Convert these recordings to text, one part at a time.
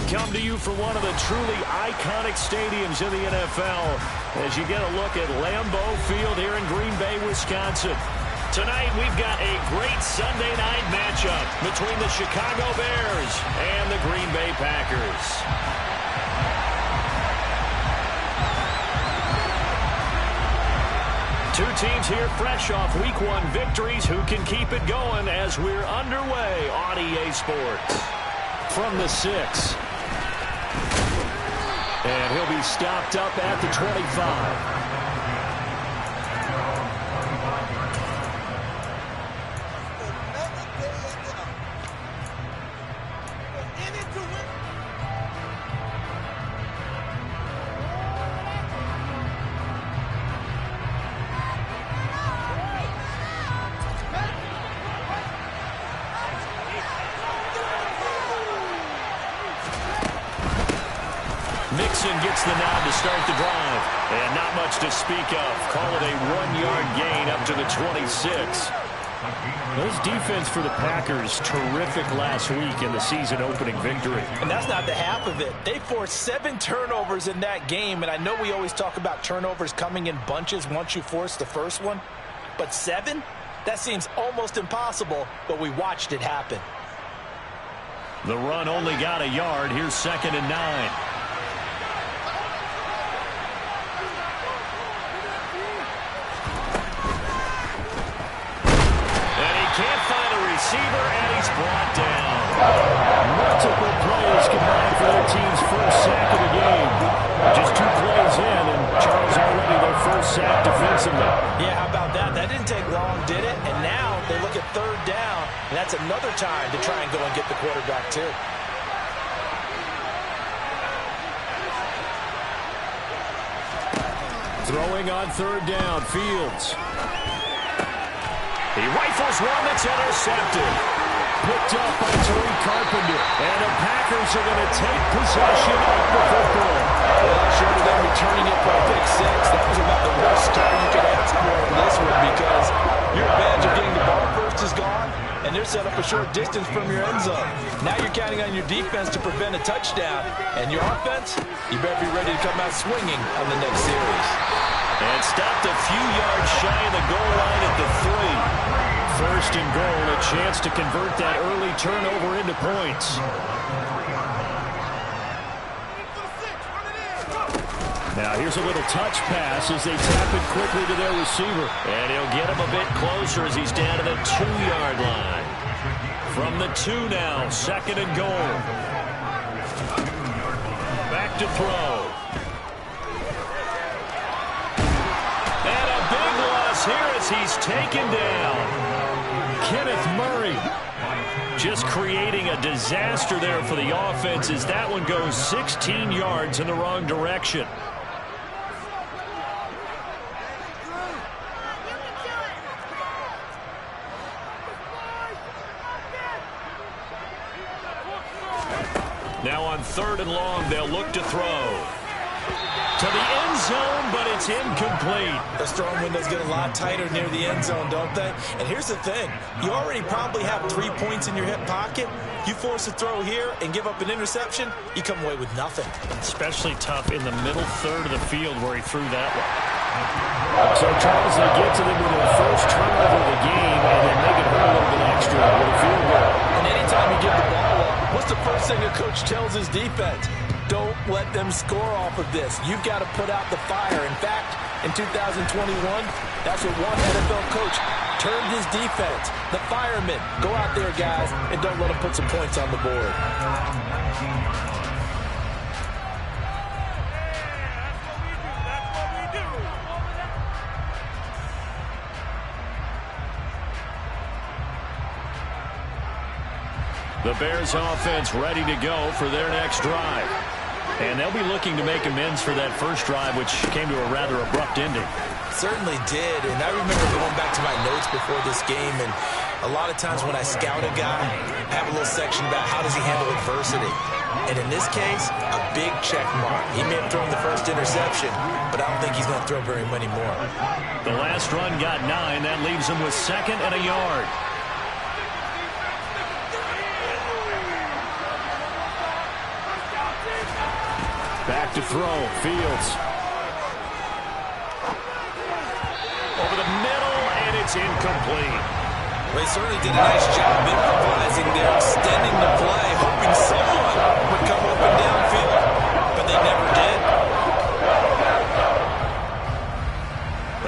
we come to you from one of the truly iconic stadiums in the NFL as you get a look at Lambeau Field here in Green Bay, Wisconsin. Tonight, we've got a great Sunday night matchup between the Chicago Bears and the Green Bay Packers. Two teams here fresh off Week 1 victories who can keep it going as we're underway on EA Sports. From the 6. And he'll be stopped up at the 25. Mixon gets the nod to start the drive. And not much to speak of. Call it a 1-yard gain up to the 26. Those defense for the Packers, terrific last week in the season-opening victory. And that's not the half of it. They forced 7 turnovers in that game, and I know we always talk about turnovers coming in bunches once you force the first one. But 7? That seems almost impossible, but we watched it happen. The run only got a yard. Here's 2nd and 9. Can't find a receiver, and he's brought down. Multiple plays combined for their team's first sack of the game. Just 2 plays in, and Charles already their first sack defensively. Yeah, how about that? That didn't take long, did it? And now they look at 3rd down, and that's another time to try and go and get the quarterback, too. Throwing on 3rd down, Fields. He rifles one that's intercepted. Picked up by Tariq Carpenter. And the Packers are going to take possession of the football. Well, short of them returning it for a pick 6, that was about the worst start you could ask for in this one because your advantage of getting the ball first is gone, and they're set up a short distance from your end zone. Now you're counting on your defense to prevent a touchdown, and your offense, you better be ready to come out swinging on the next series. And stopped a few yards shy of the goal line at the 3. 1st and goal, a chance to convert that early turnover into points. Now here's a little touch pass as they tap it quickly to their receiver. And he'll get him a bit closer as he's down to the 2-yard line. From the 2 now, 2nd and goal. Back to throw. Here as he's taken down. Kenneth Murray just creating a disaster there for the offense as that one goes 16 yards in the wrong direction. Now on 3rd and long, they'll look to throw. To the end zone, but it's incomplete. Those throwing windows get a lot tighter near the end zone, don't they? And here's the thing. You already probably have 3 points in your hip pocket. You force a throw here and give up an interception, you come away with nothing. Especially tough in the middle 3rd of the field where he threw that one. So, Charles, they get to them with their first turnover of the game, and then make it hurt a little bit extra with a field goal. And anytime you give the ball up, what's the first thing a coach tells his defense? Don't let them score off of this. You've got to put out the fire. In fact, in 2021, that's what one NFL coach turned his defense. The firemen. Go out there, guys, and don't let them put some points on the board. The Bears offense ready to go for their next drive. And they'll be looking to make amends for that first drive, which came to a rather abrupt ending. Certainly did, and I remember going back to my notes before this game, and a lot of times when I scout a guy, I have a little section about how does he handle adversity. And in this case, a big check mark. He may have thrown the first interception, but I don't think he's going to throw very many more. The last run got 9. That leaves him with 2nd and a yard. Back to throw. Fields. Over the middle, and it's incomplete. They certainly did a nice job improvising there, extending the play, hoping someone would come open downfield, but they never did.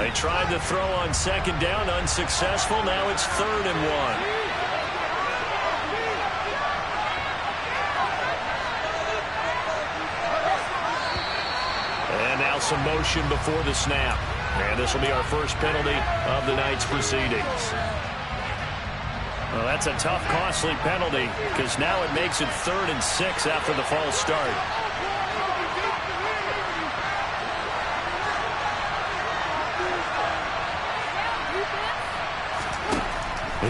They tried to throw on second down, unsuccessful. Now it's 3rd and 1. And now some motion before the snap. And this will be our first penalty of the night's proceedings. Well, that's a tough, costly penalty because now it makes it 3rd and 6 after the false start.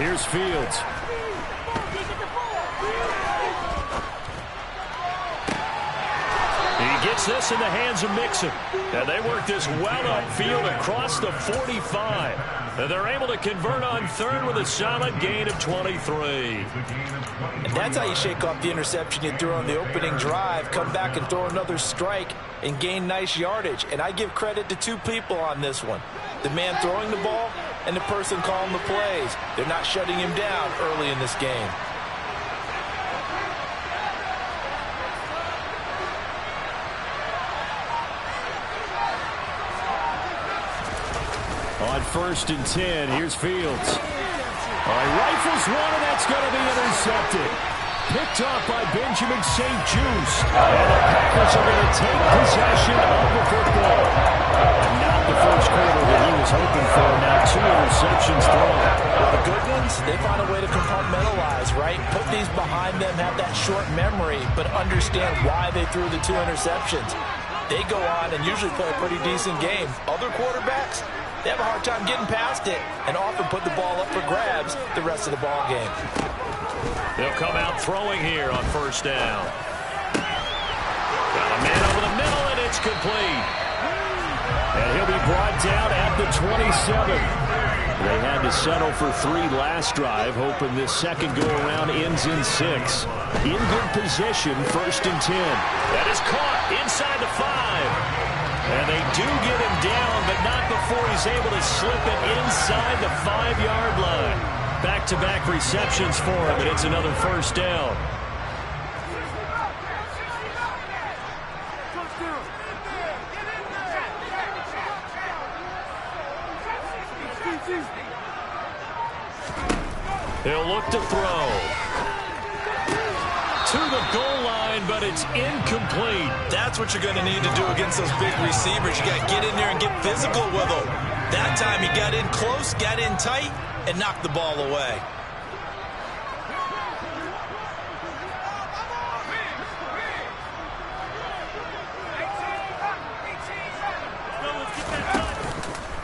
Here's Fields. He gets this in the hands of Mixon. And they work this well upfield across the 45. And they're able to convert on 3rd with a solid gain of 23. And that's how you shake off the interception you threw on the opening drive, come back and throw another strike and gain nice yardage. And I give credit to 2 people on this one. The man throwing the ball and the person calling the plays. They're not shutting him down early in this game. On 1st and 10, here's Fields. Rifles one, and that's going to be intercepted. Picked off by Benjamin St-Juste. And the Packers are going to take possession of the football. And not the first quarter that he was hoping for. Now 2 interceptions thrown. Well, the good ones, they find a way to compartmentalize, right? Put these behind them, have that short memory, but understand why they threw the 2 interceptions. They go on and usually play a pretty decent game. Other quarterbacks, they have a hard time getting past it and often put the ball up for grabs the rest of the ball game. They'll come out throwing here on 1st down. Got a man over the middle, and it's complete. And he'll be brought down at the 27. They had to settle for 3 last drive, hoping this second go-around ends in 6. In good position, 1st and 10. That is caught inside the 5. And they do get him down, but not before he's able to slip it inside the 5-yard line. Back-to-back receptions for him, and it's another 1st down. He'll look to throw. To the goal line, but it's incomplete. That's what you're going to need to do against those big receivers. You got to get in there and get physical with them. That time he got in close, got in tight, and knocked the ball away.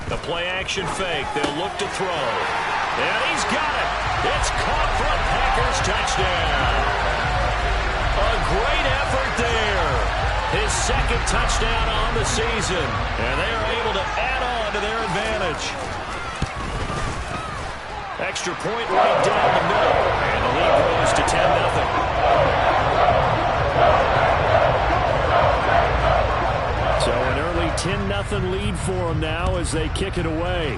The play-action fake. They'll look to throw. And he's got it. It's caught for a Packers touchdown. A great effort there. His 2nd touchdown on the season. And they are able to add on to their advantage. Extra point right down the middle. And the lead grows to 10-0. So an early 10-0 lead for them now as they kick it away.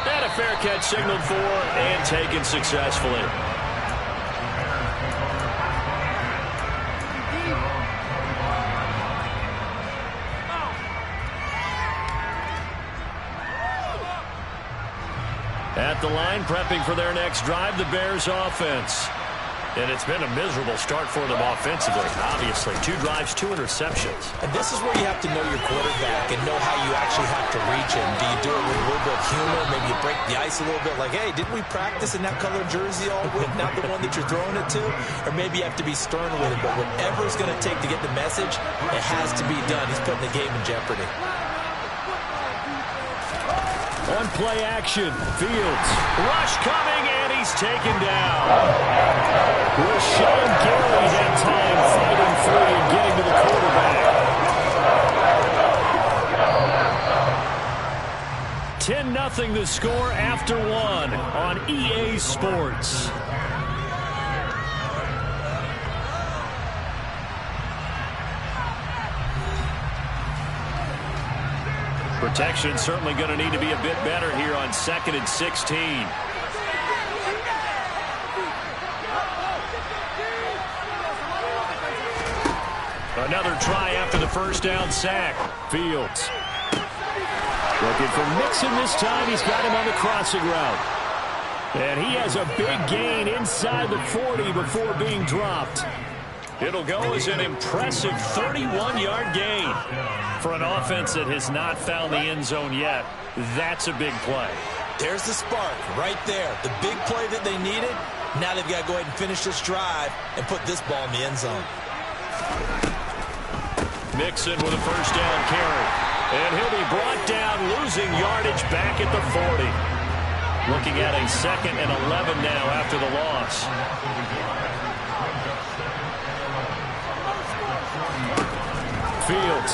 And a fair catch signaled for and taken successfully. At the line, prepping for their next drive, the Bears offense. And it's been a miserable start for them offensively, obviously. 2 drives, 2 interceptions. And this is where you have to know your quarterback and know how you actually have to reach him. Do you do it with a little bit of humor? Maybe you break the ice a little bit like, hey, didn't we practice in that color jersey all week, not the one that you're throwing it to? Or maybe you have to be stern with him. But whatever it's going to take to get the message, it has to be done. He's putting the game in jeopardy. On play action, Fields. Rush coming, and he's taken down. Rashawn Gary had time fighting free and getting to the quarterback. 10-0 the score after 1 on EA Sports. Protection certainly going to need to be a bit better here on 2nd and 16. Another try after the first down sack. Fields. Looking for Mixon this time. He's got him on the crossing route. And he has a big gain inside the 40 before being dropped. It'll go as an impressive 31-yard gain. For an offense that has not found the end zone yet, that's a big play. There's the spark right there. The big play that they needed. Now they've got to go ahead and finish this drive and put this ball in the end zone. Mixon with a first down carry. And he'll be brought down, losing yardage back at the 40. Looking at a 2nd and 11 now after the loss. Fields.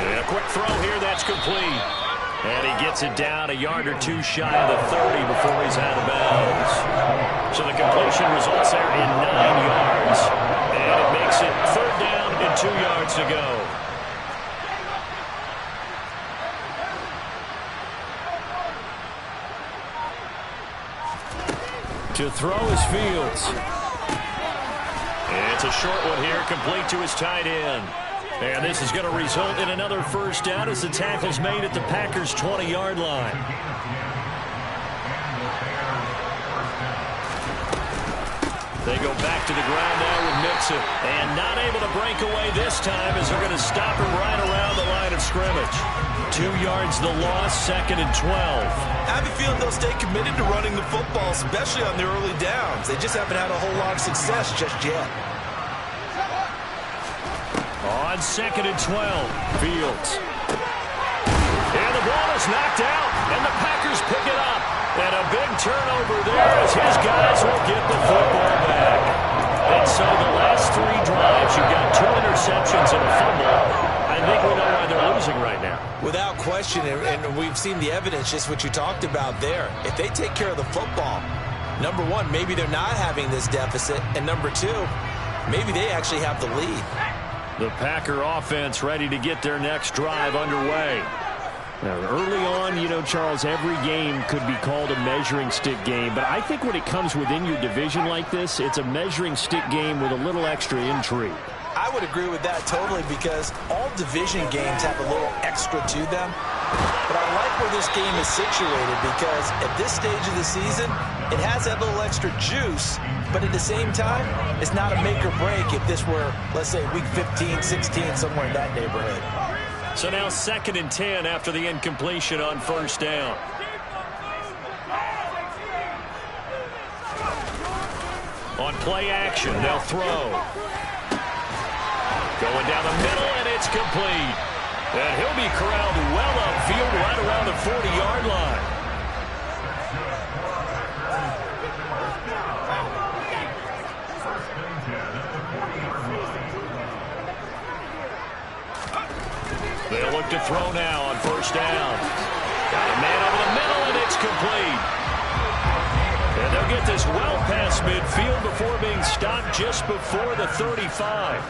And a quick throw here, that's complete. And he gets it down a yard or two shy of the 30 before he's out of bounds. So the completion results there in 9 yards. And it makes it 3rd down and 2 yards to go. To throw is Fields. It's a short one here, complete to his tight end. And this is going to result in another first down as the tackle's made at the Packers' 20-yard line. They go back to the ground now with Mixon. And not able to break away this time as they're going to stop him right around the line of scrimmage. 2 yards the loss, 2nd and 12. I have a feeling they'll stay committed to running the football, especially on the early downs. They just haven't had a whole lot of success just yet. On 2nd and 12, Fields. And the ball is knocked out, and the Packers pick it up. And a big turnover there as his guys will get the football back. And so the last 3 drives, you've got 2 interceptions and a fumble. I think we know why they're losing right now. Without question, and we've seen the evidence, just what you talked about there. If they take care of the football, number one, maybe they're not having this deficit, and number 2, maybe they actually have the lead. The Packer offense ready to get their next drive underway. Now, early on, you know, Charles, every game could be called a measuring stick game, but I think when it comes within your division like this, it's a measuring stick game with a little extra intrigue. I would agree with that totally because all division games have a little extra to them. But I like where this game is situated because at this stage of the season, it has that little extra juice, but at the same time, it's not a make or break if this were, let's say, week 15, 16, somewhere in that neighborhood. So now 2nd and 10 after the incompletion on first down. On play action, they'll throw. Going down the middle, and it's complete. And he'll be corralled well upfield right around the 40-yard line. They'll look to throw now on first down. Got a man over the middle, and it's complete. And they'll get this well past midfield before being stopped just before the 35.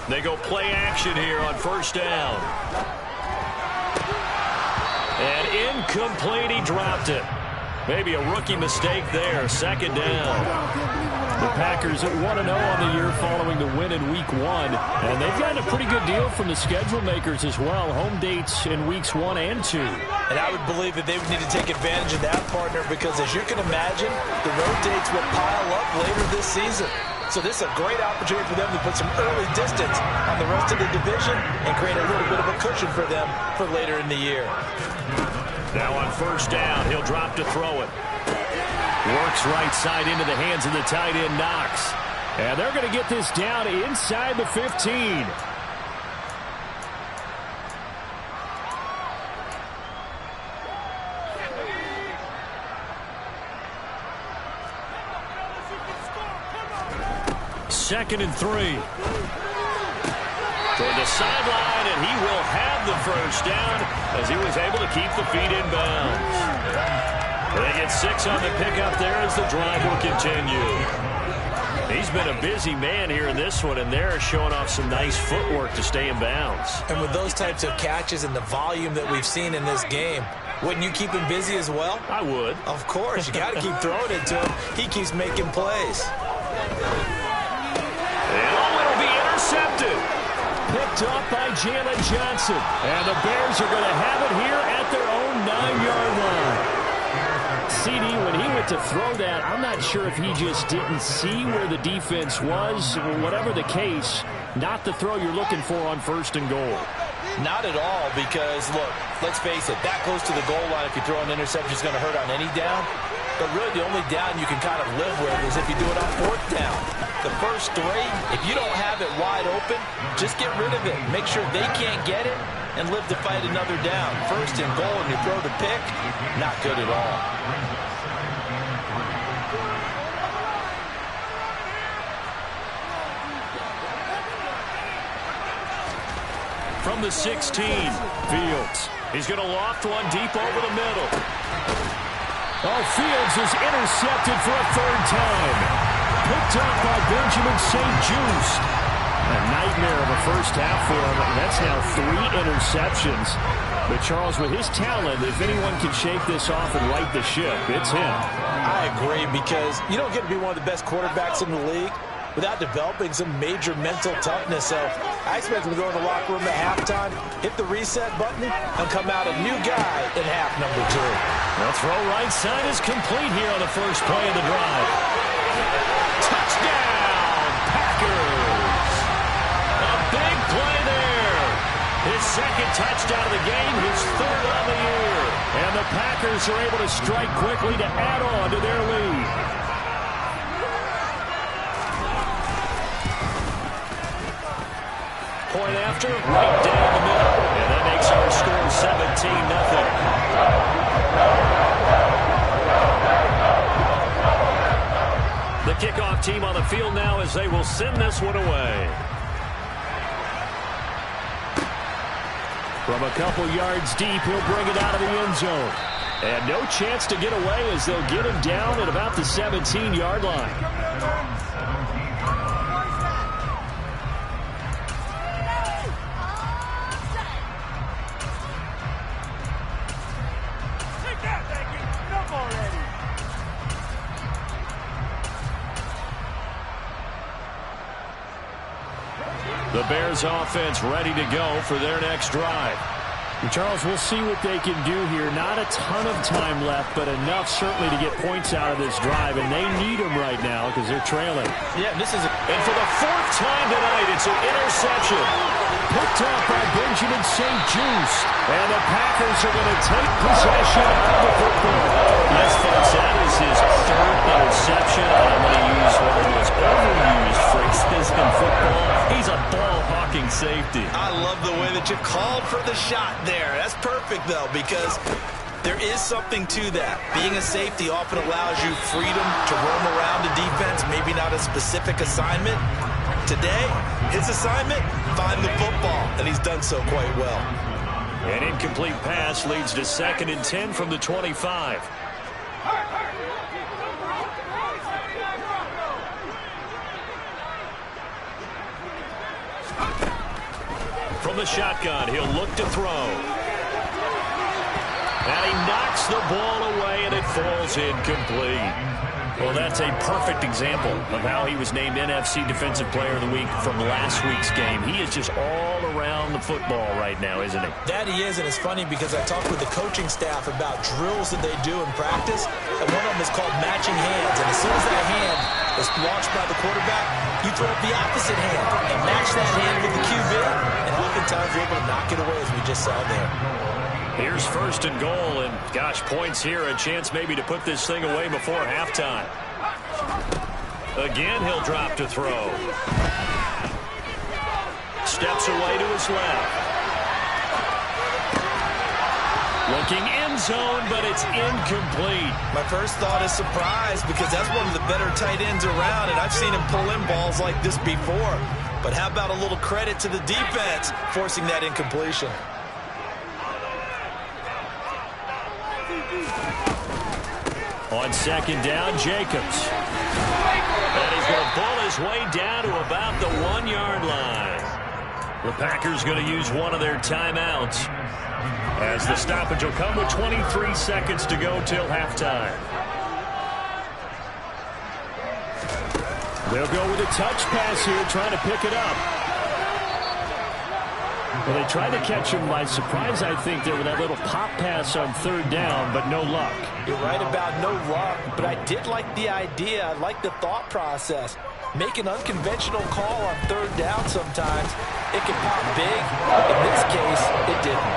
They go play action here on first down. And incomplete, he dropped it. Maybe a rookie mistake there, 2nd down. The Packers at 1-0 on the year following the win in Week 1. And they've gotten a pretty good deal from the schedule makers as well. Home dates in Weeks 1 and 2. And I would believe that they would need to take advantage of that, partner, because as you can imagine, the road dates will pile up later this season. So this is a great opportunity for them to put some early distance on the rest of the division and create a little bit of a cushion for them for later in the year. Now on first down, he'll drop to throw it. Works right side into the hands of the tight end, Knox. And they're going to get this down inside the 15. Second and 3. Toward the sideline, and he will have the first down as he was able to keep the feet in bounds. They get 6 on the pickup there as the drive will continue. He's been a busy man here in this one, and they're showing off some nice footwork to stay in bounds. And with those types of catches and the volume that we've seen in this game, wouldn't you keep him busy as well? I would. Of course. You got to keep throwing it to him. He keeps making plays. And it'll be intercepted. Picked up by Jalen Johnson. And the Bears are going to have it here at their own 9-yard line. CD, when he went to throw that, I'm not sure if he just didn't see where the defense was. Whatever the case, not the throw you're looking for on 1st and goal. Not at all, because, look, let's face it, that close to the goal line, if you throw an interception, is going to hurt on any down. But really, the only down you can kind of live with is if you do it on 4th down. The first 3, if you don't have it wide open, just get rid of it. Make sure they can't get it and live to fight another down. 1st and goal, and you throw the pick, not good at all. From the 16, Fields. He's going to loft one deep over the middle. Oh, Fields is intercepted for a 3rd time. Picked up by Benjamin St-Juste. A nightmare of a first half for him. That's now 3 interceptions. But Charles, with his talent, if anyone can shake this off and right the ship, it's him. I agree, because you don't get to be one of the best quarterbacks in the league without developing some major mental toughness. So I expect him to go in the locker room at halftime, hit the reset button, and come out a new guy in half number 2. The throw right side is complete here on the first play of the drive. Touchdown, Packers! A big play there. His 2nd touchdown of the game, his 3rd on the year. And the Packers are able to strike quickly to add on to their lead. Point after, right down the middle. And that makes our score 17-0. The kickoff team on the field now as they will send this one away. From a couple yards deep, he'll bring it out of the end zone. And no chance to get away as they'll get him down at about the 17-yard line. The Bears offense ready to go for their next drive. Charles, we'll see what they can do here. Not a ton of time left, but enough certainly to get points out of this drive, and they need them right now because they're trailing. Yeah, this is and for the 4th time tonight, it's an interception. Picked up by Benjamin St-Juste. And the Packers are going to take possession of the football. Yes, folks, that is his 3rd interception. I'm going to use one of those overused phrases in football. He's a ball-hawking safety. I love the way that you called for the shot there. That's perfect, though, because there is something to that. Being a safety often allows you freedom to roam around the defense, maybe not a specific assignment. Today, his assignment, find the football, and he's done so quite well. An incomplete pass leads to 2nd and 10 from the 25. From the shotgun, he'll look to throw. And he knocks the ball away, and it falls incomplete. Well, that's a perfect example of how he was named NFC Defensive Player of the Week from last week's game. He is just all around the football right now, isn't he? That he is, and it's funny because I talked with the coaching staff about drills that they do in practice, and one of them is called matching hands. And as soon as that hand is launched by the quarterback, you throw up the opposite hand and match that hand with the QB, and oftentimes you're able to knock it away, as we just saw there. Here's 1st and goal, and gosh, points here, a chance maybe to put this thing away before halftime. Again, he'll drop to throw. Steps away to his left. Looking end zone, but it's incomplete. My first thought is surprise, because that's one of the better tight ends around, and I've seen him pull in balls like this before. But how about a little credit to the defense forcing that incompletion? On second down, Jacobs. And he's going to pull his way down to about the 1-yard line. The Packers going to use one of their timeouts, as the stoppage will come with 23 seconds to go till halftime. They'll go with a touch pass here, trying to pick it up. Well, they tried to catch him by surprise, I think, there with that little pop pass on third down, but no luck. You're right about no luck, but I did like the idea. I like the thought process. Make an unconventional call on third down sometimes. It can pop big. In this case, it didn't.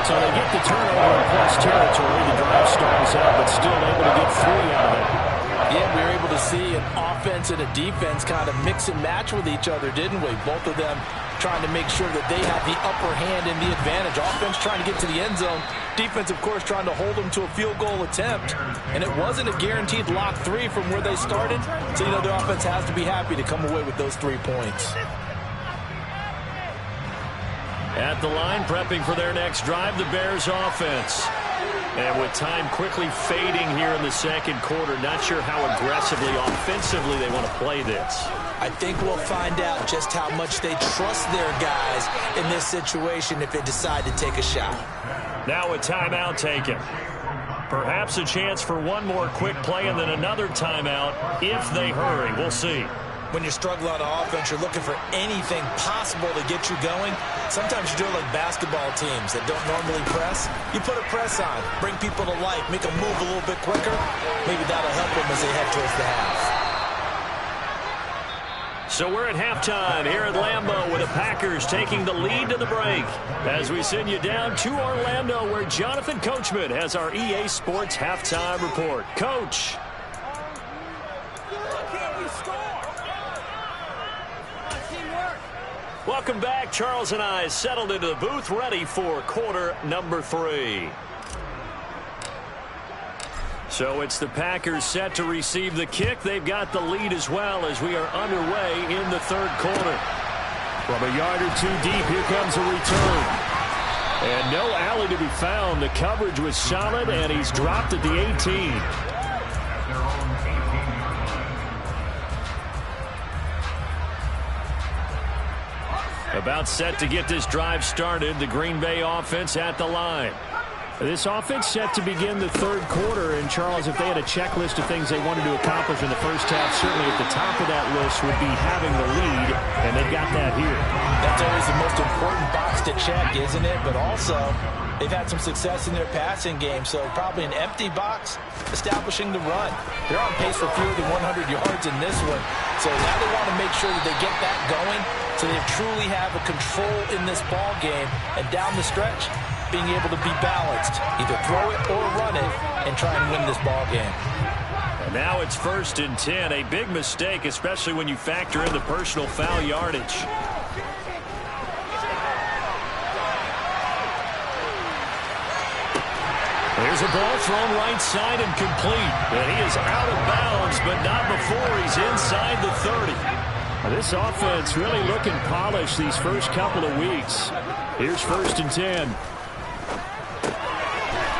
So they get the turnover in plus territory. The drive stalls out, but still able to get 3 out of it. Yeah, we were able to see an offense and a defense kind of mix and match with each other, didn't we? Both of them trying to make sure that they have the upper hand and the advantage. Offense trying to get to the end zone. Defense, of course, trying to hold them to a field goal attempt. And it wasn't a guaranteed lock 3 from where they started. So, you know, the offense has to be happy to come away with those 3 points. At the line, prepping for their next drive, the Bears offense. And with time quickly fading here in the second quarter, not sure how aggressively, offensively they want to play this. I think we'll find out just how much they trust their guys in this situation if they decide to take a shot. Now a timeout taken. Perhaps a chance for one more quick play and then another timeout if they hurry. We'll see. When you're struggling on offense, you're looking for anything possible to get you going. Sometimes you do it like basketball teams that don't normally press. You put a press on, bring people to life, make them move a little bit quicker. Maybe that'll help them as they head towards the half. So we're at halftime here at Lambeau with the Packers taking the lead to the break. As we send you down to Orlando, where Jonathan Coachman has our EA Sports halftime report. Coach. Welcome back. Charles and I settled into the booth, ready for quarter number 3. So it's the Packers set to receive the kick. They've got the lead as well as we are underway in the third quarter. From a yard or 2 deep, here comes a return. And no alley to be found. The coverage was solid, and he's dropped at the 18. About set to get this drive started. The Green Bay offense at the line. This offense set to begin the third quarter. And, Charles, if they had a checklist of things they wanted to accomplish in the first half, certainly at the top of that list would be having the lead, and they've got that here. That's always the most important box to check, isn't it? But also, they've had some success in their passing game, so probably an empty box establishing the run. They're on pace for fewer than 100 yards in this one, so now they want to make sure that they get that going so they truly have a control in this ball game, and down the stretch, being able to be balanced, either throw it or run it, and try and win this ball game. And now it's 1st and 10, a big mistake, especially when you factor in the personal foul yardage. There's a ball thrown right side and complete. And he is out of bounds, but not before he's inside the 30. This offense really looking polished these first couple of weeks. Here's 1st and 10.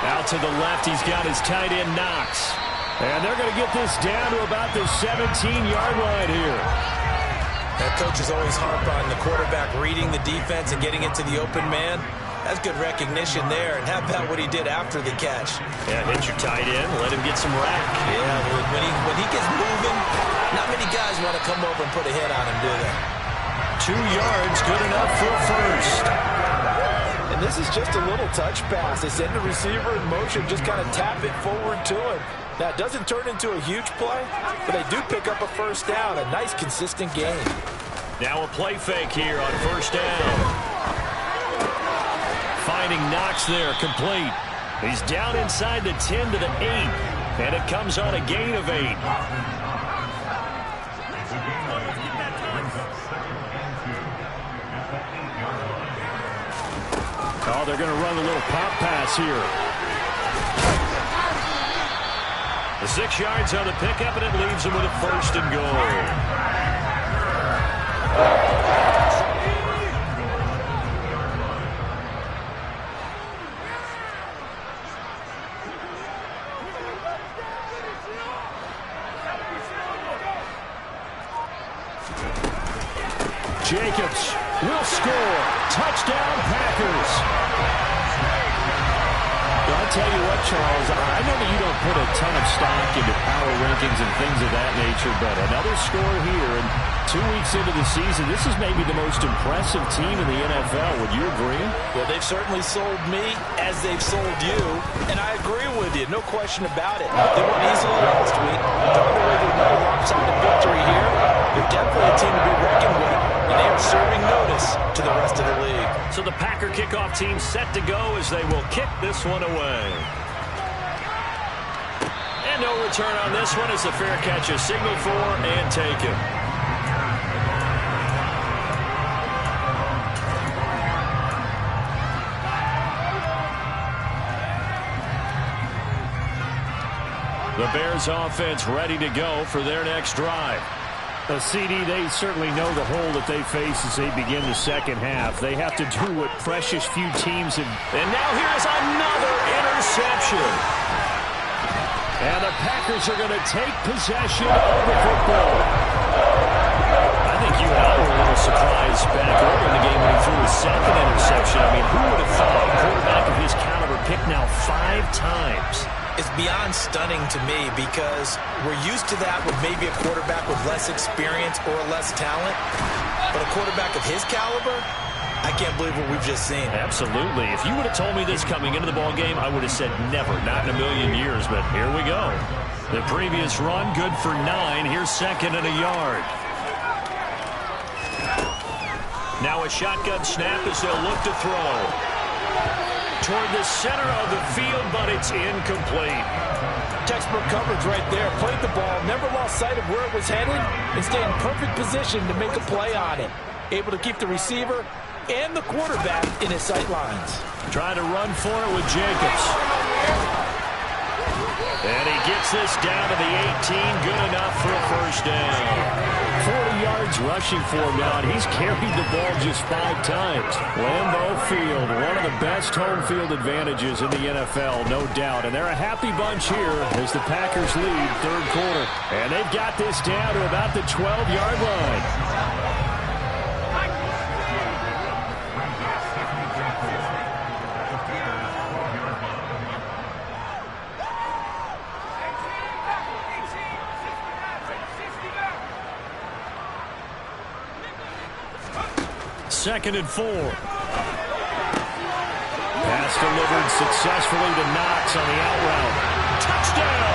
Out to the left, he's got his tight end Knox. And they're going to get this down to about the 17-yard line here. That coach is always harp on the quarterback reading the defense and getting it to the open man. That's good recognition there. And how about what he did after the catch? Yeah, hit your tight end, let him get some rack. Yeah, when he gets moving, not many guys want to come over and put a hit on him, do they? 2 yards, good enough for 1st. And this is just a little touch pass. They send the receiver in motion, just kind of tap it forward to him. Now, it doesn't turn into a huge play, but they do pick up a 1st down, a nice, consistent gain. Now a play fake here on 1st down. Finding Knox there, complete. He's down inside the 10 to the 8, and it comes on a gain of 8. Oh, they're going to run a little pop pass here. The 6 yards on the pickup, and it leaves them with a 1st and goal. Jacobs will score. Touchdown, Packers. I'll tell you what, Charles, I know that you don't put a ton of stock into power rankings and things of that nature, but another score here, and 2 weeks into the season, this is maybe the most impressive team in the NFL. Would you agree? Well, they've certainly sold me as they've sold you, and I agree with you, no question about it. They won easily last week. They're on their way to another lopsided victory here. They're definitely a team to be reckoned with, and they are serving notice to the rest of the league. So the Packer kickoff team set to go as they will kick this one away. And no return on this one as the fair catch is signaled for and taken. The Bears offense ready to go for their next drive. CD, they certainly know the hole that they face as they begin the second half. They have to do what precious few teams have. And now here's another interception. And the Packers are going to take possession of the football. I think you and I were a little surprised back early in the game when he threw his second interception. I mean, who would have thought a quarterback of his caliber picked now 5 times? It's beyond stunning to me because we're used to that with maybe a quarterback with less experience or less talent. But a quarterback of his caliber, I can't believe what we've just seen. Absolutely. If you would have told me this coming into the ball game, I would have said never, not in a million years. But here we go. The previous run, good for 9. Here's second and a yard. Now a shotgun snap as they'll look to throw. Toward the center of the field, but it's incomplete. Textbook coverage right there. Played the ball, never lost sight of where it was headed, and stayed in perfect position to make a play on it. Able to keep the receiver and the quarterback in his sight lines. Trying to run for it with Jacobs. And he gets this down to the 18. Good enough for a first down. 40 yards rushing for him now, and he's carried the ball just 5 times. Lambeau Field, one of the best home field advantages in the NFL, no doubt. And they're a happy bunch here as the Packers lead third quarter. And they've got this down to about the 12-yard line. Second and 4. Pass delivered successfully to Knox on the out route. Touchdown!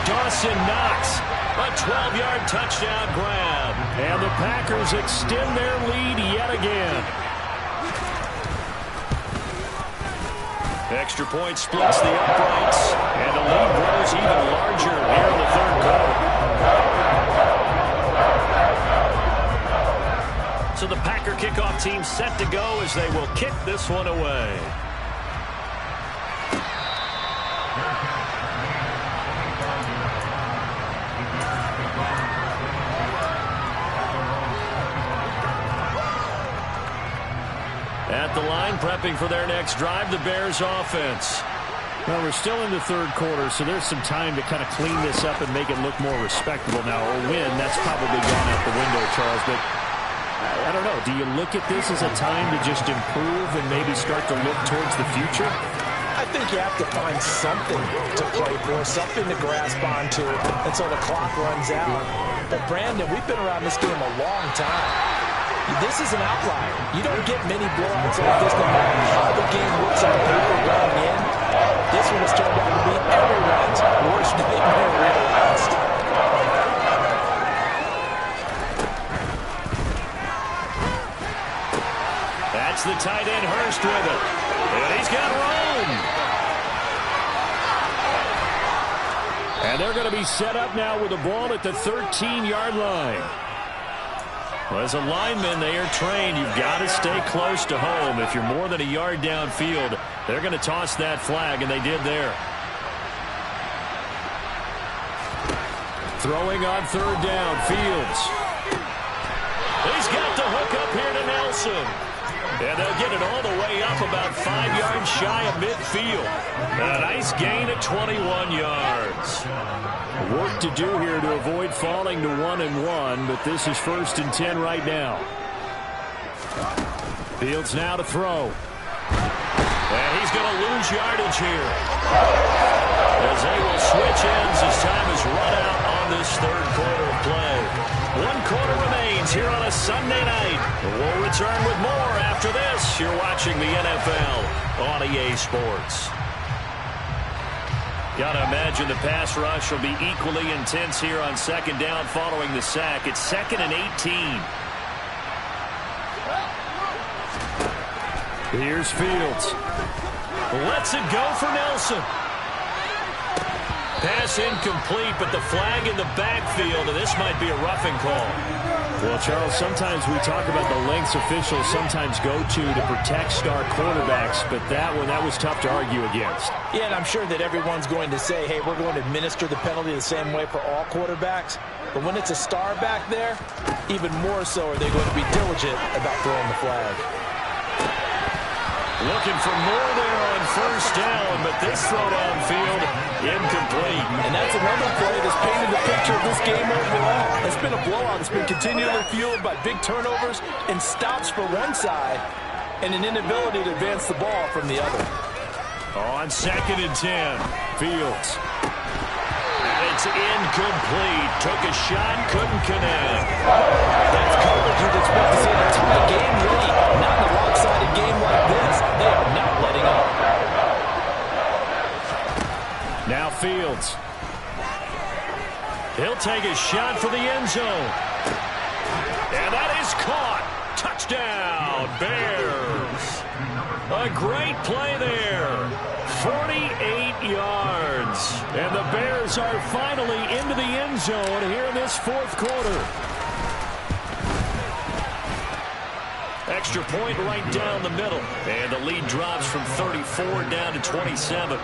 Dawson Knox, a 12-yard touchdown grab. And the Packers extend their lead yet again. Extra point splits the uprights, and the lead grows even larger here in the third quarter. So the Packer kickoff team set to go as they will kick this one away. At the line, prepping for their next drive, the Bears offense. Well, we're still in the third quarter, so there's some time to kind of clean this up and make it look more respectable. Now, a win, that's probably gone out the window, Charles, but I don't know. Do you look at this as a time to just improve and maybe start to look towards the future? I think you have to find something to play for, something to grasp onto until the clock runs out. But, Brandon, we've been around this game a long time. This is an outlier. You don't get many blowouts like this no matter how the game looks on paper going in. This one has turned out to be everyone's worst nightmare realized. That's the tight end Hurst with it. And he's got room. And they're going to be set up now with the ball at the 13-yard line. Well, as a lineman, they are trained. You've got to stay close to home. If you're more than a yard downfield, they're going to toss that flag, and they did there. Throwing on third down, Fields. He's got the hook up here to Nelson. And they'll get it all the way up about 5 yards shy of midfield. A nice gain of 21 yards. Work to do here to avoid falling to 1-1, but this is 1st and 10 right now. Fields now to throw. And he's going to lose yardage here. As they will switch ends as time is run out on this third quarter of play. 1 quarter remains here on a Sunday night. We'll return with more after this. You're watching the NFL on EA Sports. Got to imagine the pass rush will be equally intense here on 2nd down following the sack. It's 2nd and 18. Here's Fields. Lets it go for Nelson. Pass incomplete, but the flag in the backfield, and this might be a roughing call. Well, Charles, sometimes we talk about the lengths officials sometimes go to protect star quarterbacks, but that was tough to argue against. Yeah, and I'm sure that everyone's going to say, hey, we're going to administer the penalty the same way for all quarterbacks. But when it's a star back there, even more so are they going to be diligent about throwing the flag. Looking for more there on 1st down, but this throw downfield incomplete. And that's another play that's painted the picture of this game overall. It's been a blowout. It's been continually fueled by big turnovers and stops for one side and an inability to advance the ball from the other. On 2nd and 10, Fields. And it's incomplete. Took a shot, couldn't connect. That's coverage you'd expect to see in a tie game late. Not in a lopsided game like this. They are not letting up. Now Fields. He'll take a shot for the end zone. And that is caught. Touchdown, Bears. A great play there. 48 yards. And the Bears are finally into the end zone here in this 4th quarter. Extra point right down the middle. And the lead drops from 34 down to 27.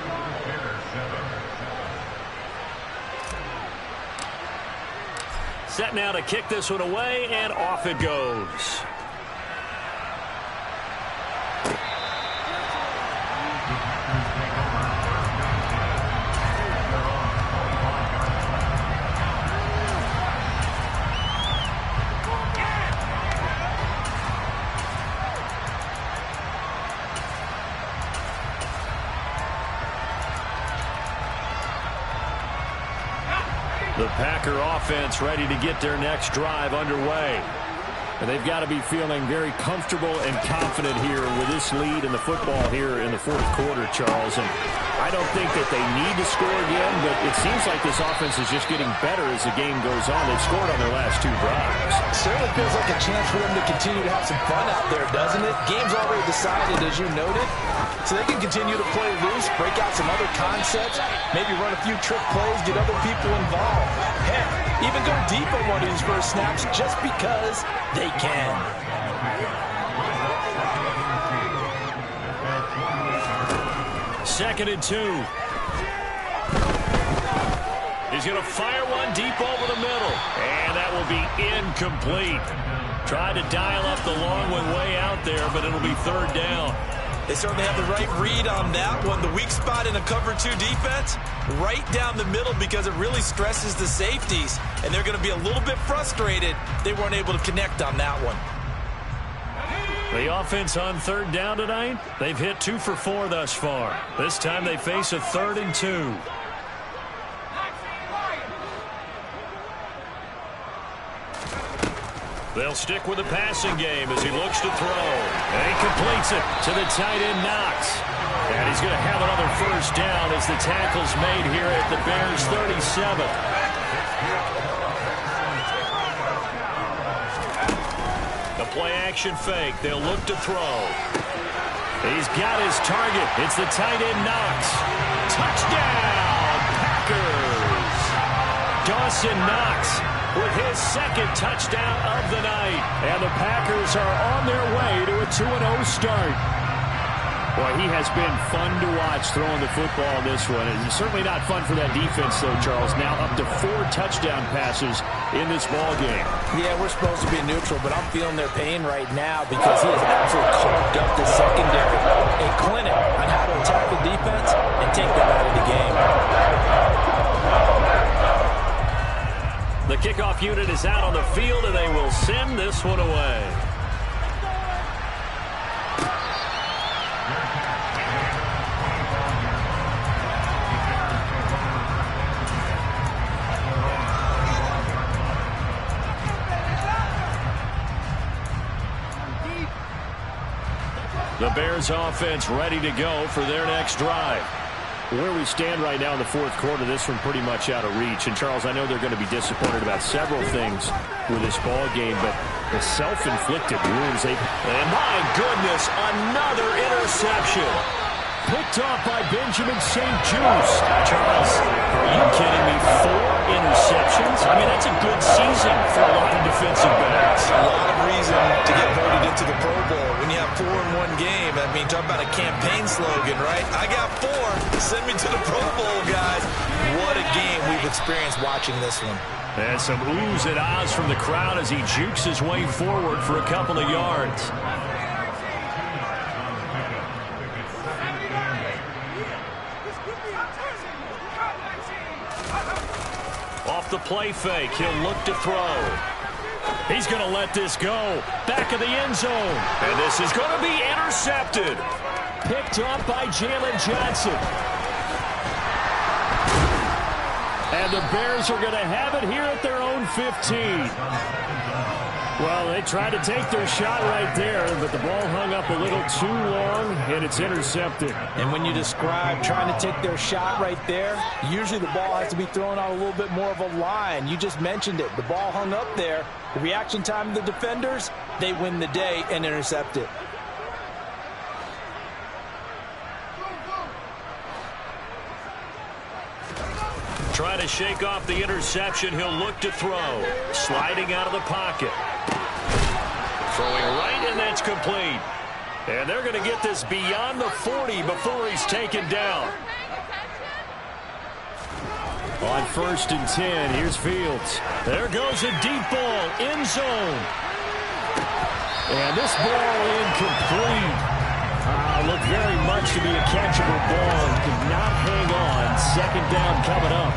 Set now to kick this one away, and off it goes. The Packer offense ready to get their next drive underway. And they've got to be feeling very comfortable and confident here with this lead in the football here in the 4th quarter, Charles. And I don't think that they need to score again, but it seems like this offense is just getting better as the game goes on. They've scored on their last 2 drives. Certainly feels like a chance for them to continue to have some fun out there, doesn't it? Game's already decided, as you noted. So they can continue to play loose, break out some other concepts, maybe run a few trick plays, get other people involved. Heck, even go deep on one of these first snaps just because they can. Second and 2. He's going to fire one deep over the middle. And that will be incomplete. Tried to dial up the long one way out there, but it'll be 3rd down. They certainly have the right read on that one. The weak spot in a cover 2 defense, right down the middle because it really stresses the safeties. And they're going to be a little bit frustrated they weren't able to connect on that one. The offense on 3rd down tonight, they've hit 2 for 4 thus far. This time they face a 3rd and 2. They'll stick with the passing game as he looks to throw. And he completes it to the tight end, Knox. And he's going to have another 1st down as the tackle's made here at the Bears' 37. The play-action fake. They'll look to throw. He's got his target. It's the tight end, Knox. Touchdown, Packers! Dawson Knox with his 2nd touchdown of the night. And the Packers are on their way to a 2-0 start. Boy, he has been fun to watch throwing the football in this one. It's certainly not fun for that defense, though, Charles. Now up to 4 touchdown passes in this ball game. Yeah, we're supposed to be neutral, but I'm feeling their pain right now because he has absolutely carved up the secondary. A clinic on how to attack the defense and take them out of the game. The kickoff unit is out on the field, and they will send this one away. The Bears offense ready to go for their next drive. Where we stand right now in the fourth quarter, this one pretty much out of reach. And, Charles, I know they're going to be disappointed about several things with this ball game, but the self-inflicted wounds. And, my goodness, another interception. Picked off by Benjamin St-Juste. Charles, are you kidding me? 4 interceptions? I mean, that's a good season for a lot of defensive backs. A lot of reason to get voted into the Pro Bowl. When you have 4 in one game, I mean, talk about a campaign slogan, right? I got 4. Send me to the Pro Bowl, guys. What a game we've experienced watching this one. And some oohs and ahs from the crowd as he jukes his way forward for a couple of yards. Off the play fake, he'll look to throw. He's going to let this go. Back of the end zone. And this is going to be intercepted. Picked up by Jalen Johnson. And the Bears are going to have it here at their own 15. Well, they tried to take their shot right there, but the ball hung up a little too long, and it's intercepted. And when you describe trying to take their shot right there, usually the ball has to be thrown out a little bit more of a line. You just mentioned it. The ball hung up there. The reaction time of the defenders, they win the day and intercept it. Trying to shake off the interception. He'll look to throw. Sliding out of the pocket. Throwing right, and that's complete. And they're going to get this beyond the 40 before he's taken down. On 1st and 10, here's Fields. There goes a deep ball, end zone. And this ball incomplete. Looked very much to be a catchable ball. Could not hang on. 2nd down coming up.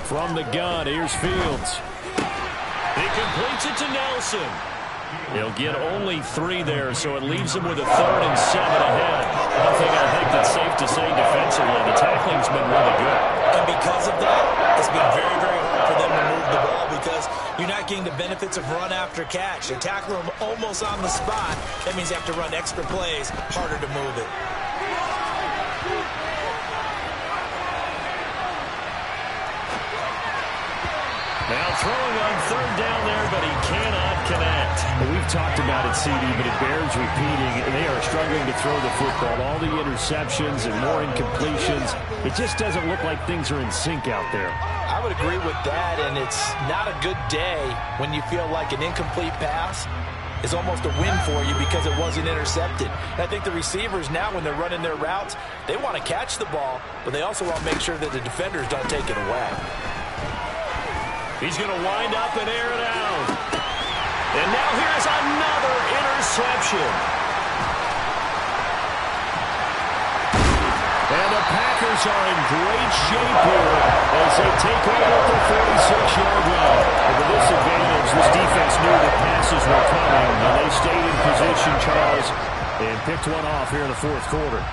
From the gun, here's Fields. He completes it to Nelson. He'll get only 3 there, so it leaves him with a 3rd and 7 ahead. One thing I think that's safe to say defensively, the tackling's been really good. And because of that, it's been very, very hard for them to move the ball because you're not getting the benefits of run after catch. They tackle him almost on the spot. That means you have to run extra plays, harder to move it. Now throwing on 3rd down there, but he cannot connect. Well, we've talked about it, CD, but it bears repeating. They are struggling to throw the football. All the interceptions and more incompletions. It just doesn't look like things are in sync out there. I would agree with that, and it's not a good day when you feel like an incomplete pass is almost a win for you because it wasn't intercepted. And I think the receivers now, when they're running their routes, they want to catch the ball, but they also want to make sure that the defenders don't take it away. He's going to wind up and air it out. And now here's another interception. And the Packers are in great shape here as they take over at the 46-yard line. And with this advantage, this defense knew the passes were coming, and they stayed in position, Charles, and picked one off here in the fourth quarter.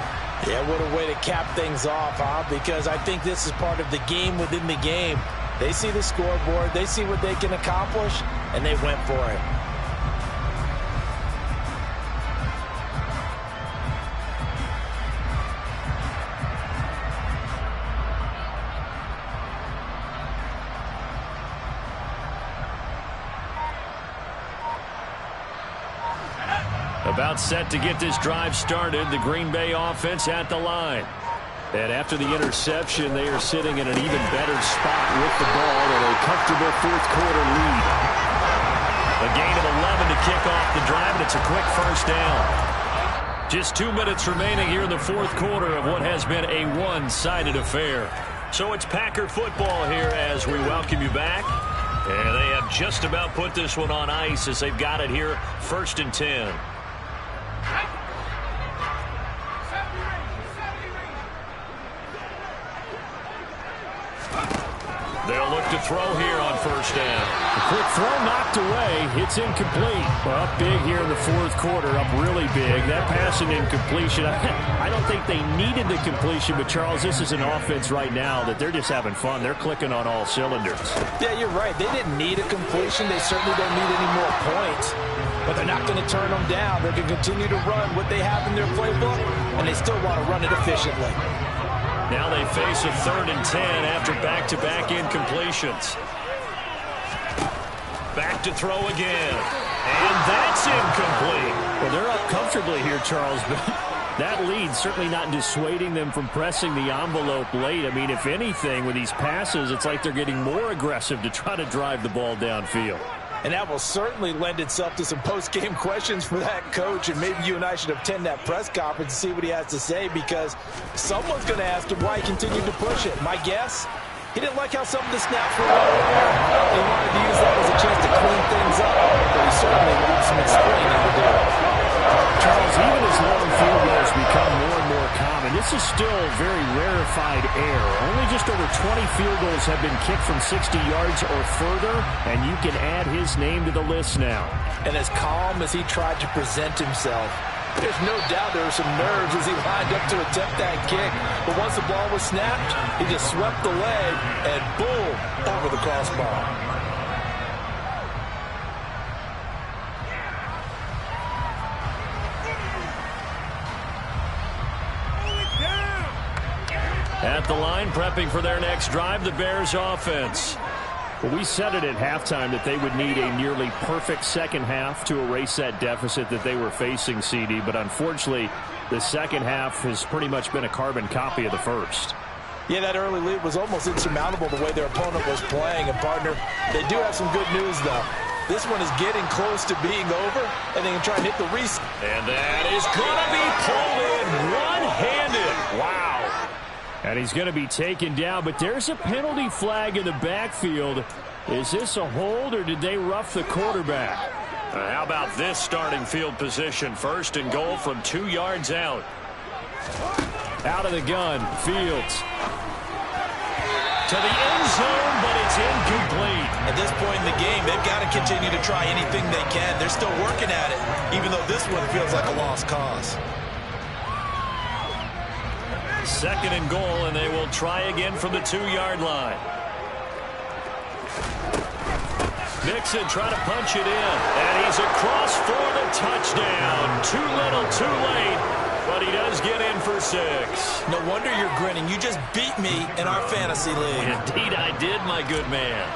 Yeah, what a way to cap things off, huh? Because I think this is part of the game within the game. They see the scoreboard, they see what they can accomplish, and they went for it. About set to get this drive started, the Green Bay offense at the line. And after the interception, they are sitting in an even better spot with the ball and a comfortable fourth-quarter lead. A gain of 11 to kick off the drive, and it's a quick first down. Just 2 minutes remaining here in the fourth quarter of what has been a one-sided affair. So it's Packer football here as we welcome you back. And they have just about put this one on ice as they've got it here, 1st and 10. They'll look to throw here on first down. A quick throw knocked away. It's incomplete. Well, up big here in the fourth quarter, up really big. That passing incompletion, I don't think they needed the completion, but Charles, this is an offense right now that they're just having fun. They're clicking on all cylinders. Yeah, you're right. They didn't need a completion. They certainly don't need any more points. But they're not going to turn them down. They're going to continue to run what they have in their playbook, and they still want to run it efficiently. Now they face a 3rd and 10 after back-to-back incompletions. Back to throw again. And that's incomplete. Well, they're up comfortably here, Charles, but that lead certainly not dissuading them from pressing the envelope late. I mean, if anything, with these passes, it's like they're getting more aggressive to try to drive the ball downfield. And that will certainly lend itself to some post-game questions for that coach. And maybe you and I should attend that press conference and see what he has to say, because someone's going to ask him why he continued to push it. My guess, he didn't like how some of the snaps were going there. He wanted to use that as a chance to clean things up, but he certainly wants some explaining to do. Charles, even as long field goals become more and more common, this is still very rarefied air. Only just over 20 field goals have been kicked from 60 yards or further, and you can add his name to the list now. And as calm as he tried to present himself, there's no doubt there were some nerves as he lined up to attempt that kick. But once the ball was snapped, he just swept the leg and boom, over the crossbar. At the line, prepping for their next drive, the Bears offense. Well, we said it at halftime that they would need a nearly perfect second half to erase that deficit that they were facing, CD. But unfortunately, the second half has pretty much been a carbon copy of the first. Yeah, that early lead was almost insurmountable the way their opponent was playing. And, partner, they do have some good news, though. This one is getting close to being over, and they can try and hit the reset. And that is going to be pulled in one-handed. Wow. And he's going to be taken down, but there's a penalty flag in the backfield. Is this a hold, or did they rough the quarterback? How about this starting field position? 1st and goal from 2 yards out. Out of the gun, Fields. To the end zone, but it's incomplete. At this point in the game, they've got to continue to try anything they can. They're still working at it, even though this one feels like a lost cause. 2nd and goal, and they will try again from the 2-yard line. Mixon trying to punch it in, and he's across for the touchdown. Too little, too late, but he does get in for 6. No wonder you're grinning. You just beat me in our fantasy league. Indeed I did, my good man.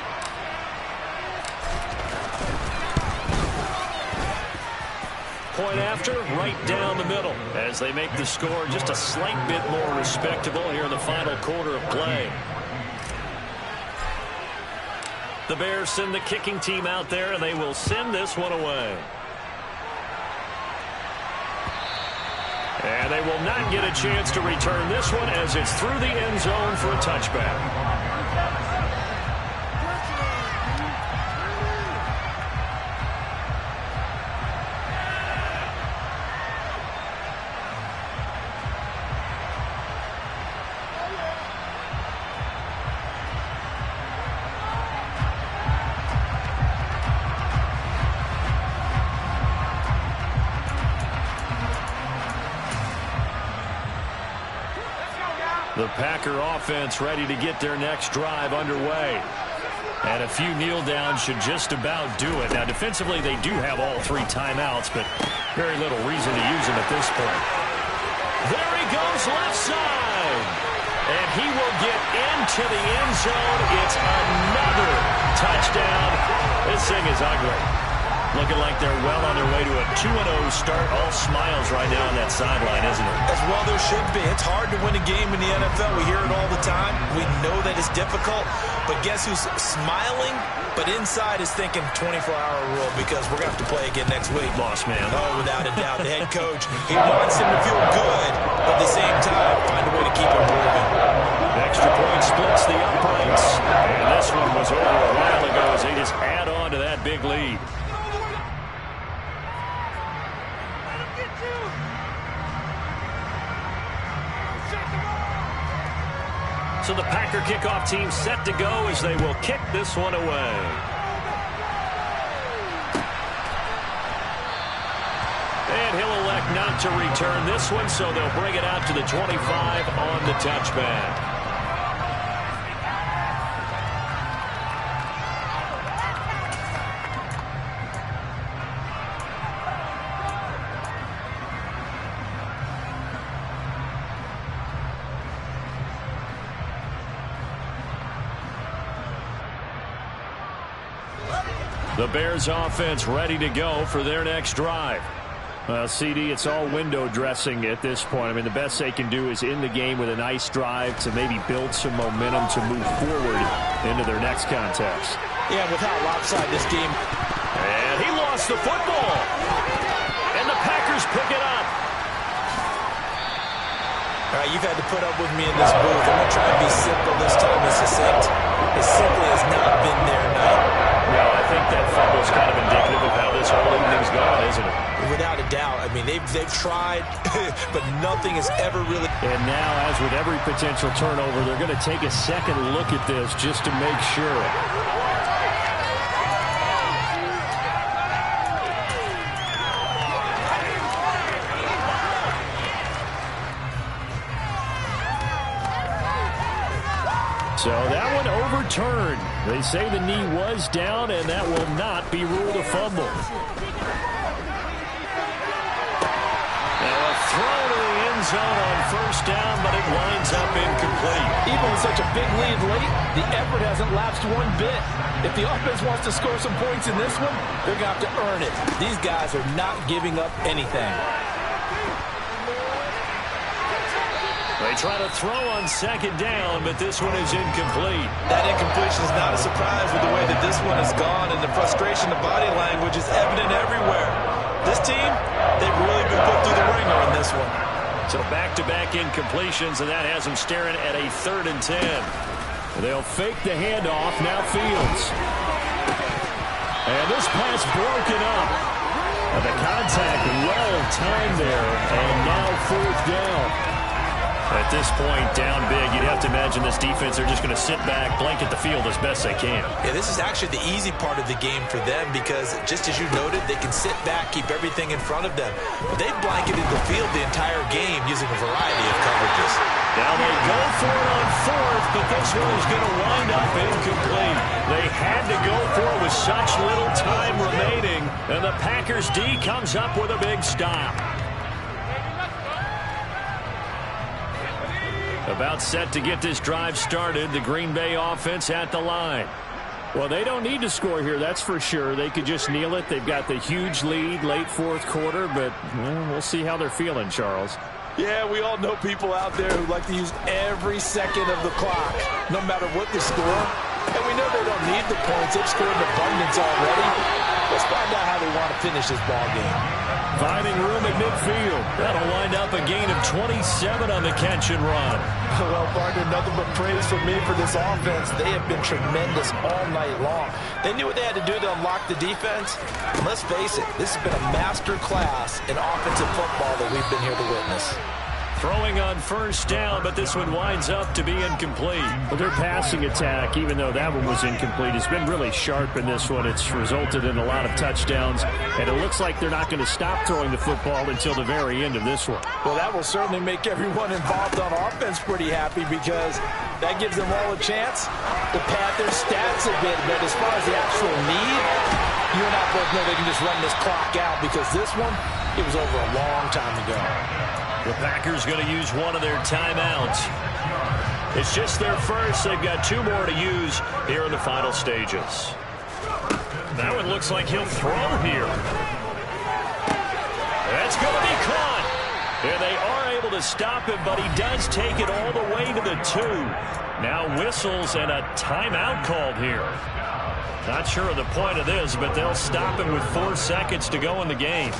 Point after, right down the middle, as they make the score just a slight bit more respectable here in the final quarter of play. The Bears send the kicking team out there, and they will send this one away. And they will not get a chance to return this one as it's through the end zone for a touchback. The Packer offense ready to get their next drive underway. And a few kneel downs should just about do it. Now, defensively, they do have all 3 timeouts, but very little reason to use them at this point. There he goes left side. And he will get into the end zone. It's another touchdown. This thing is ugly. looking like they're well on their way to a 2-0 start. All smiles right now on that sideline, isn't it? As well there should be. It's hard to win a game in the NFL. We hear it all the time. We know that it's difficult. But guess who's smiling? But inside is thinking 24-hour rule because we're going to have to play again next week. Boss man. Oh, without a doubt. The head coach, he wants him to feel good, but at the same time, find a way to keep him moving. Extra point splits the uprights. And this one was over a while ago as they just add on to that big lead. So the Packer kickoff team set to go as they will kick this one away. And he'll elect not to return this one, so they'll bring it out to the 25 on the touchback. The Bears offense ready to go for their next drive. Well, CD, it's all window dressing at this point. I mean, the best they can do is in the game with a nice drive to maybe build some momentum to move forward into their next contest. Yeah, with how lopsided this game. And he lost the football. And the Packers pick it up. All right, you've had to put up with me in this booth. I'm going to try and be simple this time and succinct. It simply has not been their night. No, I think that fumble's kind of indicative of how this whole evening's gone, isn't it? Without a doubt. I mean, they've tried, but nothing has ever really... And now, as with every potential turnover, they're going to take a second look at this just to make sure. So that one overturned. They say the knee was down, and that will not be ruled a fumble. Now a throw to the end zone on first down, but it winds up incomplete. Even with such a big lead late, the effort hasn't lapsed one bit. If the offense wants to score some points in this one, they're going to have to earn it. These guys are not giving up anything. They try to throw on second down, but this one is incomplete. That incompletion is not a surprise with the way that this one has gone, and the frustration, the body language is evident everywhere. This team, they've really been put through the ringer in this one. So back-to-back incompletions, and that has them staring at a 3rd and 10. They'll fake the handoff, now Fields. And this pass broken up. And the contact well timed there, and now 4th down. At this point, down big, you'd have to imagine this defense, they're just going to sit back, blanket the field as best they can. Yeah, this is actually the easy part of the game for them because, just as you noted, they can sit back, keep everything in front of them. But they've blanketed the field the entire game using a variety of coverages. Now they go for it on 4th, but this one is going to wind up incomplete. They had to go for it with such little time remaining, and the Packers D comes up with a big stop. About set to get this drive started, the Green Bay offense at the line. Well, they don't need to score here, that's for sure. They could just kneel it. They've got the huge lead, late 4th quarter, but we'll see how they're feeling, Charles. Yeah, we all know people out there who like to use every second of the clock, no matter what the score. And we know they don't need the points. They've scored in abundance already. Let's find out how they want to finish this ball game. Finding room at midfield. That'll wind up a gain of 27 on the catch and run. Well, partner, nothing but praise from me for this offense. They have been tremendous all night long. They knew what they had to do to unlock the defense. And let's face it, this has been a master class in offensive football that we've been here to witness. Throwing on first down, but this one winds up to be incomplete. Well, their passing attack, even though that one was incomplete, has been really sharp in this one. It's resulted in a lot of touchdowns, and it looks like they're not going to stop throwing the football until the very end of this one. Well, that will certainly make everyone involved on offense pretty happy because that gives them all a chance to pad their stats a bit. But as far as the actual need, you and I both know they can just run this clock out because this one, it was over a long time ago. The Packers going to use one of their timeouts. It's just their first. They've got 2 more to use here in the final stages. That one looks like he'll throw here. That's going to be caught. And they are able to stop him, but he does take it all the way to the 2. Now whistles and a timeout called here. Not sure of the point of this, but they'll stop him with 4 seconds to go in the game.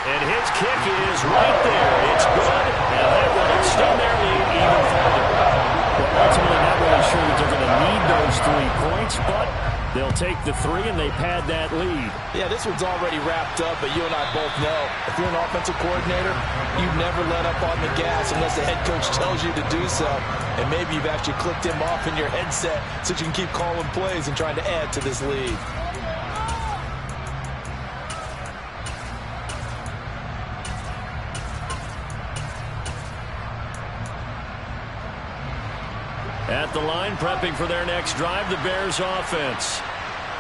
And his kick is right there. It's good, and that will extend their lead even further. Well, ultimately, not really sure that they're going to need those 3 points, but they'll take the 3, and they pad that lead. Yeah, this one's already wrapped up, but you and I both know if you're an offensive coordinator, you never let up on the gas unless the head coach tells you to do so. And maybe you've actually clicked him off in your headset so you can keep calling plays and trying to add to this lead. At the line, prepping for their next drive, the Bears offense.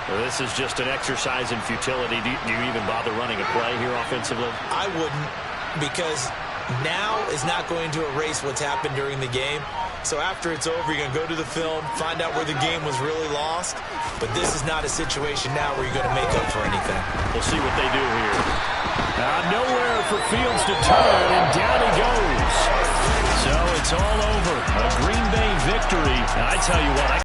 Well, this is just an exercise in futility. Do you even bother running a play here offensively? I wouldn't, because now is not going to erase what's happened during the game. So after it's over, you're going to go to the film, find out where the game was really lost. But this is not a situation now where you're going to make up for anything. We'll see what they do here. Nowhere for Fields to turn, and down he goes. So it's all over. A Green Bay victory. Now, I tell you what,